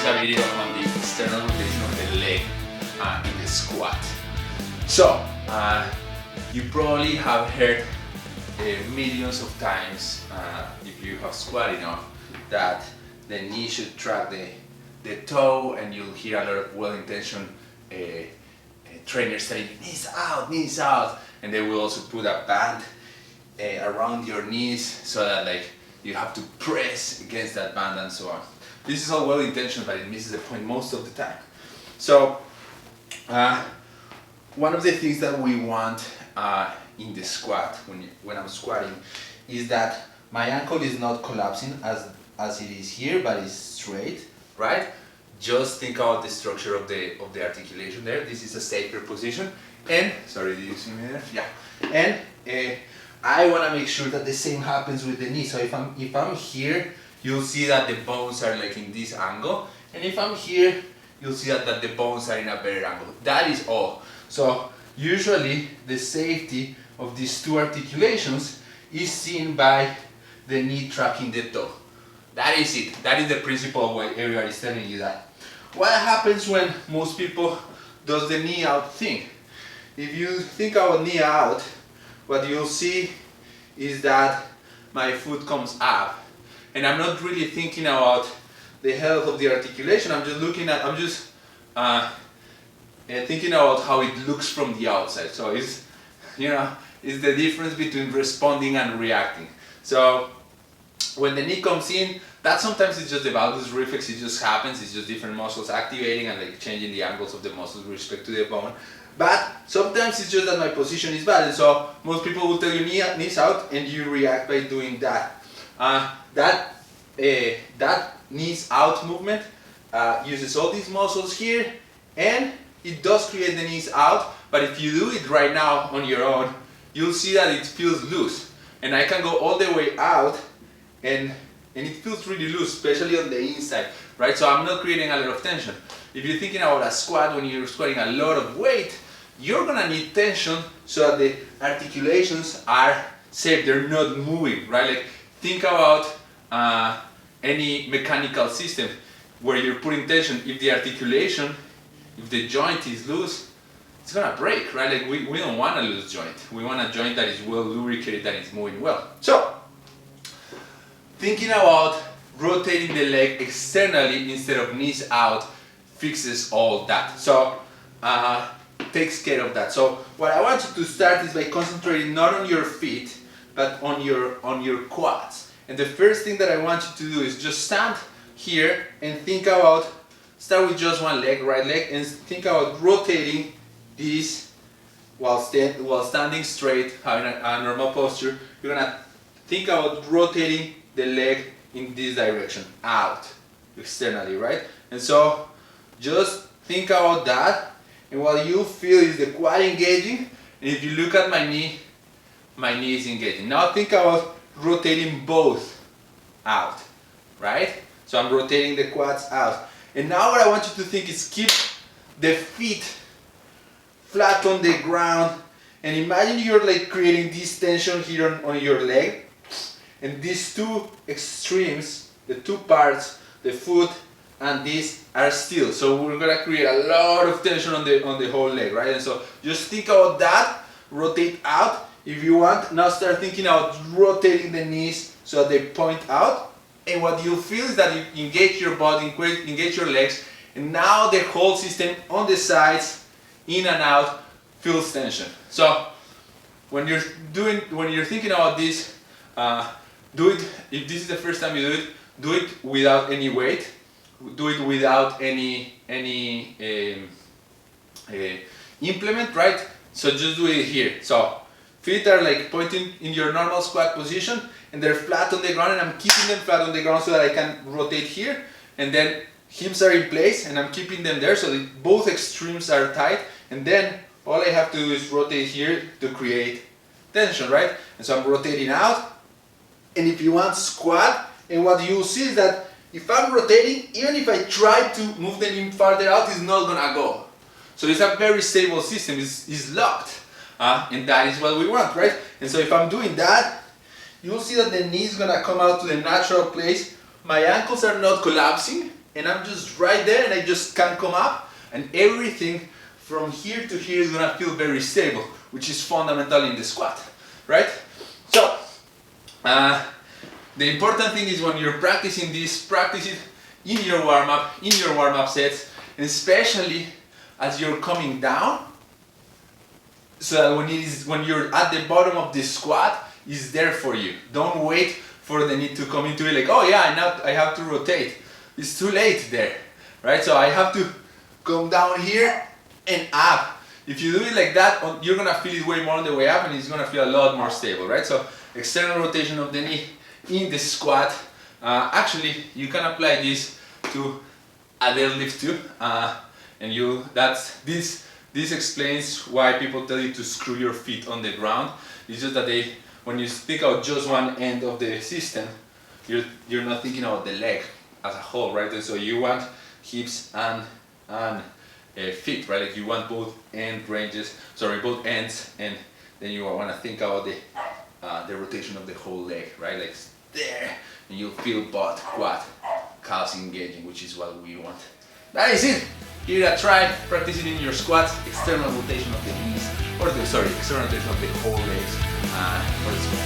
a video on the external rotation of the leg in the squat. So, you probably have heard millions of times, if you have squat enough, that the knee should track the toe, and you'll hear a lot of well-intentioned trainers saying, knees out, and they will also put a band around your knees so that like you have to press against that band and so on. This is all well intentioned, but it misses the point most of the time. So one of the things that we want in the squat when I'm squatting is that my ankle is not collapsing as it is here, but it's straight, right? Just think about the structure of the articulation there. This is a safer position, and sorry, did you see me there? Yeah. And I want to make sure that the same happens with the knee. So if I'm here, you'll see that the bones are like in this angle, and if I'm here, you'll see that the bones are in a better angle. That is all. So usually the safety of these two articulations is seen by the knee tracking the toe. That is it. That is the principle why everybody is telling you that. What happens when most people does the knee out thing? If you think about knee out, what you'll see is that my foot comes up, and I'm not really thinking about the health of the articulation. I'm just thinking about how it looks from the outside. So it's the difference between responding and reacting. So when the knee comes in, that sometimes it's just the valgus reflex. It just happens. It's just different muscles activating and like changing the angles of the muscles with respect to the bone. But sometimes it's just that my position is bad, and so most people will tell you knees out, and you react by doing that. That knees out movement uses all these muscles here, and it does create the knees out. But if you do it right now on your own, you'll see that it feels loose, and I can go all the way out, and it feels really loose, especially on the inside, right? So I'm not creating a lot of tension. If you're thinking about a squat, when you're squatting a lot of weight, you're gonna need tension so that the articulations are safe, they're not moving, right? Like think about any mechanical system where you're putting tension. If the articulation, if the joint is loose, it's gonna break, right? Like we don't want a loose joint. We want a joint that is well lubricated, that is moving well. So, thinking about rotating the leg externally instead of knees out fixes all that. So, takes care of that. So what I want you to start is by concentrating not on your feet, but on your quads. And the first thing that I want you to do is just stand here and think about, start with just one leg, right leg, and think about rotating this while standing straight, having a normal posture. You're gonna think about rotating the leg in this direction, out, externally, right? And so just think about that. And what you feel is the quad engaging, and if you look at my knee is engaging. Now think about rotating both out, right? So I'm rotating the quads out. And now what I want you to think is keep the feet flat on the ground, and imagine you're like creating this tension here on your leg, and these two extremes, the two parts, the foot and this, are still. So we're gonna create a lot of tension on the whole leg, right? And so just think about that, rotate out. If you want, now start thinking about rotating the knees so that they point out. And what you'll feel is that you engage your body, engage your legs, and now the whole system on the sides, in and out, feels tension. So when you're thinking about this, do it. If this is the first time you do it without any weight. Do it without any implement, right? So just do it here. So feet are like pointing in your normal squat position, and they're flat on the ground, and I'm keeping them flat on the ground so that I can rotate here, and then hips are in place, and I'm keeping them there so that both extremes are tight, and then all I have to do is rotate here to create tension, right? And so I'm rotating out, and if you want squat, and what you'll see is that if I'm rotating, even if I try to move the knee farther out, it's not gonna go. So it's a very stable system, it's locked. And that is what we want, right? And so if I'm doing that, you'll see that the knee is gonna come out to the natural place. My ankles are not collapsing, and I'm just right there, and I just can't come up, and everything from here to here is gonna feel very stable, which is fundamental in the squat, right? So, the important thing is when you're practicing this, practice it in your warm-up sets, and especially as you're coming down, so that when you're at the bottom of the squat, it's there for you. Don't wait for the knee to come into it like, oh yeah, now I have to rotate. It's too late there, right? So I have to come down here and up. If you do it like that, you're gonna feel it way more on the way up, and it's gonna feel a lot more stable, right? So external rotation of the knee in the squat. Actually, you can apply this to a deadlift too, this explains why people tell you to screw your feet on the ground. It's just that when you stick out just one end of the system, you're not thinking about the leg as a whole, right? And so you want hips and feet, right? Like you want both both ends, and then you want to think about the rotation of the whole leg, right? Like there, and you'll feel butt, quad, calves engaging, which is what we want. That is it. Give it a try. Practice it in your squats. External rotation of the knees, external rotation of the whole legs for the squat.